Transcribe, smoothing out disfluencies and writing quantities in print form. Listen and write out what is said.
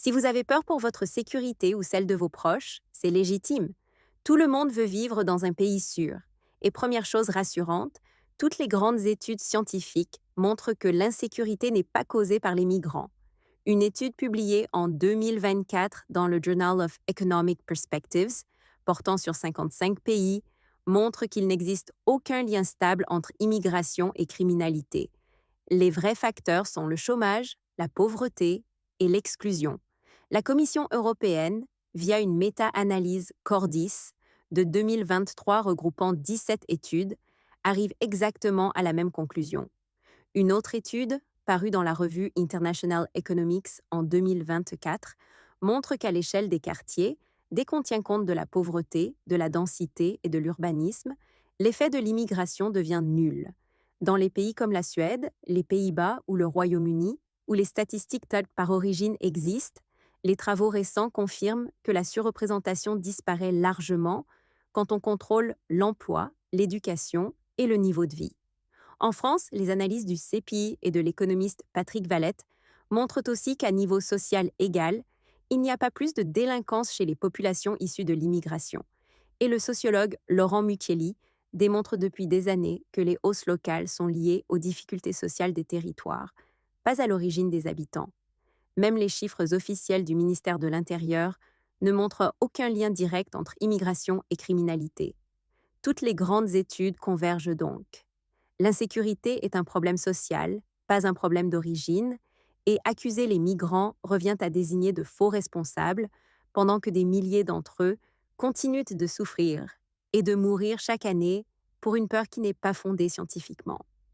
Si vous avez peur pour votre sécurité ou celle de vos proches, c'est légitime. Tout le monde veut vivre dans un pays sûr. Et première chose rassurante, toutes les grandes études scientifiques montrent que l'insécurité n'est pas causée par les migrants. Une étude publiée en 2024 dans le Journal of Economic Perspectives, portant sur 55 pays, montre qu'il n'existe aucun lien stable entre immigration et criminalité. Les vrais facteurs sont le chômage, la pauvreté et l'exclusion. La Commission européenne, via une méta-analyse Cordis de 2023 regroupant 17 études, arrive exactement à la même conclusion. Une autre étude, parue dans la revue International Economics en 2024, montre qu'à l'échelle des quartiers, dès qu'on tient compte de la pauvreté, de la densité et de l'urbanisme, l'effet de l'immigration devient nul. Dans les pays comme la Suède, les Pays-Bas ou le Royaume-Uni, où les statistiques tag par origine existent, les travaux récents confirment que la surreprésentation disparaît largement quand on contrôle l'emploi, l'éducation et le niveau de vie. En France, les analyses du CEPI et de l'économiste Patrick Valette montrent aussi qu'à niveau social égal, il n'y a pas plus de délinquance chez les populations issues de l'immigration. Et le sociologue Laurent Mucchielli démontre depuis des années que les hausses locales sont liées aux difficultés sociales des territoires, pas à l'origine des habitants. Même les chiffres officiels du ministère de l'Intérieur ne montrent aucun lien direct entre immigration et criminalité. Toutes les grandes études convergent donc. L'insécurité est un problème social, pas un problème d'origine, et accuser les migrants revient à désigner de faux responsables, pendant que des milliers d'entre eux continuent de souffrir et de mourir chaque année pour une peur qui n'est pas fondée scientifiquement.